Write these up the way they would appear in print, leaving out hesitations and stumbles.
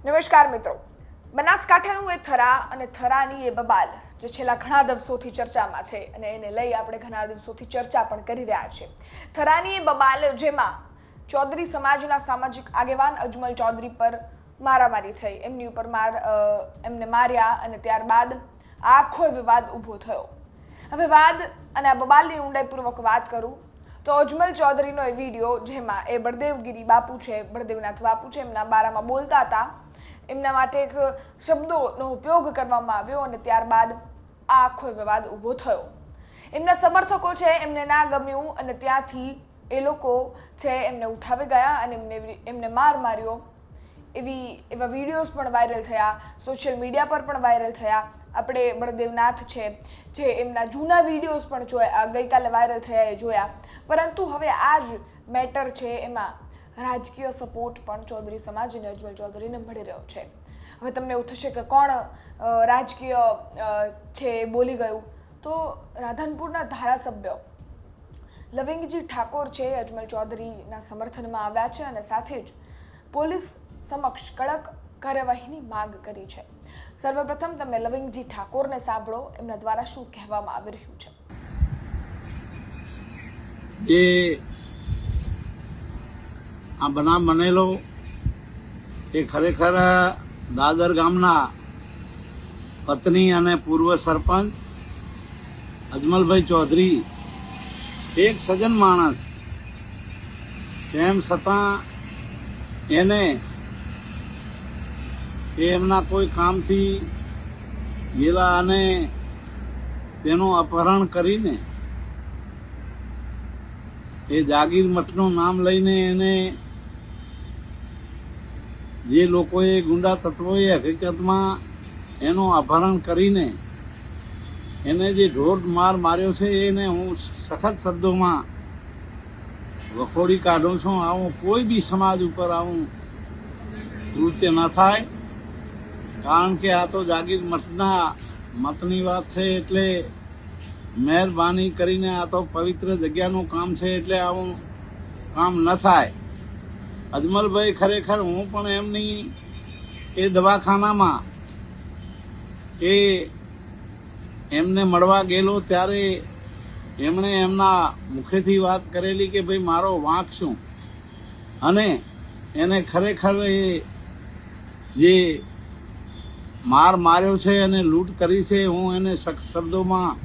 નમસ્કાર મિત્રો, બનાસકાંઠાનું એ થરા અને થરાની એ બબાલ જે છેલ્લા ઘણા દિવસોથી ચર્ચામાં છે અને એને લઈ આપણે ઘણા દિવસોથી ચર્ચા પણ કરી રહ્યા છે. થરાની એ બબાલ જેમાં ચૌધરી સમાજના સામાજિક આગેવાન અજમલ ચૌધરી પર મારામારી થઈ, એમની ઉપર એમને માર્યા અને ત્યારબાદ આખો વિવાદ ઊભો થયો. હવે વાદ અને આ બબાલની ઊંડાઈપૂર્વક વાત કરું તો અજમલ ચૌધરીનો એ વિડીયો જેમાં એ બળદેવગીરી બાપુ છે, બળદેવનાથ બાપુ છે, એમના બારામાં બોલતા હતા, એમના માટે એક શબ્દોનો ઉપયોગ કરવામાં આવ્યો અને ત્યારબાદ આ આખો વિવાદ ઊભો થયો. એમના સમર્થકો છે એમને ના ગમ્યું અને ત્યાંથી એ લોકો છે એમને ઉઠાવી ગયા અને એમને માર્યો. એવા વિડીયોઝ પણ વાયરલ થયા, સોશિયલ મીડિયા પર પણ વાયરલ થયા. આપણે બળદેવનાથ છે જે એમના જૂના વિડીયોઝ પણ ગઈકાલે વાયરલ થયા એ જોયા. પરંતુ હવે આ જ મેટર છે એમાં રાજકીય સપોર્ટ પણ ચૌધરી સમાજ અને અજમલ ચૌધરીને મળી રહ્યો છે. હવે તમને એવું થશે કે કોણ રાજકીય છે બોલી ગયું, તો રાધનપુરના ધારાસભ્ય લવિંગજી ઠાકોર છે અજમલ ચૌધરીના સમર્થનમાં આવ્યા છે અને સાથે જ પોલીસ સમક્ષ કડક કાર્યવાહીની માંગ કરી છે. સર્વપ્રથમ તમે લવિંગજી ઠાકોરને સાંભળો, એમના દ્વારા શું કહેવામાં આવી રહ્યું છે. જે આ બનાવ બનેલો એ ખરેખર દાદર ગામના પત્ની અને પૂર્વ સરપંચ અજમલભાઈ ચૌધરી એક સજ્જન માણસ, તેમ છતાં એને એમના કોઈ કામથી ગયેલા અને તેનું અપહરણ કરીને એ જાગીર મઠનું નામ લઈને એને જે લોકોએ ગુંડા તત્વોએ હકીકતમાં એનું અપહરણ કરીને એને જે ઢોર માર માર્યો છે એને હું સખત શબ્દોમાં વખોડી કાઢું છું. આવું કોઈ બી સમાજ ઉપર આવું કૃત્ય ન થાય, કારણ કે આ તો જાગીર મતની વાત છે, એટલે મહેરબાની કરીને આ તો પવિત્ર જગ્યાનું કામ છે, એટલે આવું કામ ન થાય. અજમલભાઈ ખરેખર હું પણ એમની એ દવાખાનામાં એમને મળવા ગયેલો ત્યારે એમણે એમના મુખેથી વાત કરેલી કે ભાઈ મારો વાંક શું, અને એને ખરેખર એ જે માર્યો છે અને લૂંટ કરી છે હું એને સખ્ત શબ્દોમાં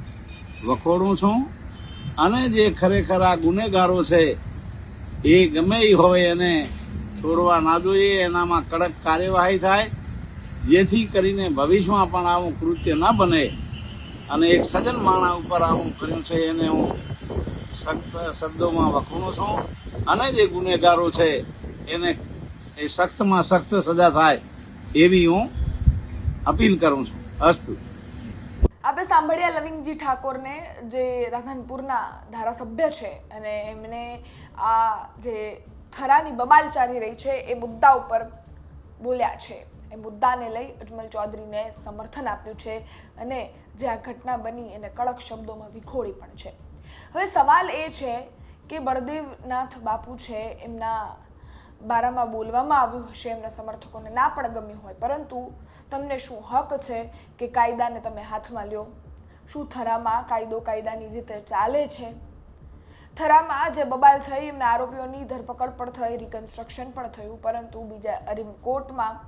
વખોડું છું. અને જે ખરેખર આ ગુનેગારો છે એ ગમે એ હોય એને છોડવા ના જોઈએ, એનામાં કડક કાર્યવાહી થાય, જેથી કરીને ભવિષ્યમાં પણ આવું કૃત્ય ન બને. અને એક સજ્જન માણસ ઉપર આવું કર્યું છે એને હું સખ્ત શબ્દોમાં વખોડું છું. અને જે ગુનેગારો છે એને એ સખ્તમાં સખ્ત સજા થાય એવી હું અપીલ કરું છું. અસ્તુ. આપણે સાંભળ્યા લવિંગજી ઠાકોરને, જે રાધનપુરના ધારાસભ્ય છે અને એમને આ જે થરાની બબાલ ચાલી રહી છે એ મુદ્દા ઉપર બોલ્યા છે. એ મુદ્દાને લઈ અજમલ ચૌધરીને સમર્થન આપ્યું છે અને જે આ ઘટના બની એને કડક શબ્દોમાં વિખોડી પણ છે. હવે સવાલ એ છે કે બળદેવનાથ બાપુ છે એમના બારામાં બોલવામાં આવ્યું હશે, એમના સમર્થકોને ના પણ ગમ્યું હોય, પરંતુ તમને શું હક છે કે કાયદાને તમે હાથમાં લ્યો? શું થરામાં કાયદાની રીતે ચાલે છે? થરામાં જે બબાલ થઈ એમના આરોપીઓની ધરપકડ પણ થઈ, રિકન્સ્ટ્રક્શન પણ થયું, પરંતુ બીજા કોર્ટમાં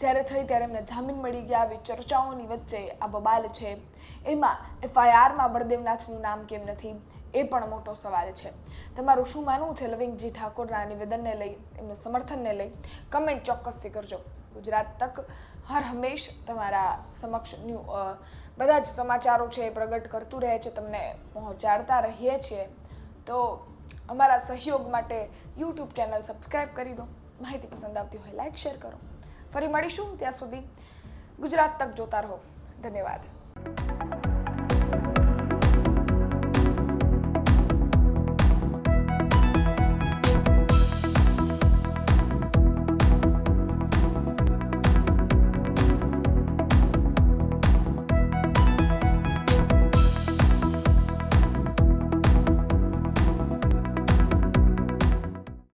જ્યારે થઈ ત્યારે એમને જામીન મળી ગયા. આવી ચર્ચાઓની વચ્ચે આ બબાલ છે એમાં FIRમાં બળદેવનાથનું નામ કેમ નથી એ પણ મોટો સવાલ છે. તમારું શું માનવું છે લવિંગજી ઠાકોરના નિવેદનને લઈ, એમના સમર્થનને લઈ? કમેન્ટ ચોક્કસથી કરજો. ગુજરાત તક હર હંમેશ તમારા સમક્ષ બધા જ સમાચારો છે એ પ્રગટ કરતું રહે છે, તમને પહોંચાડતા રહીએ છીએ. તો અમારા સહયોગ માટે YouTube ચેનલ સબસ્ક્રાઈબ કરી દો. માહિતી પસંદ આવતી હોય લાઈક શેર કરો. ફરી મળીશું, ત્યાં સુધી ગુજરાત તક જોતા રહો. ધન્યવાદ.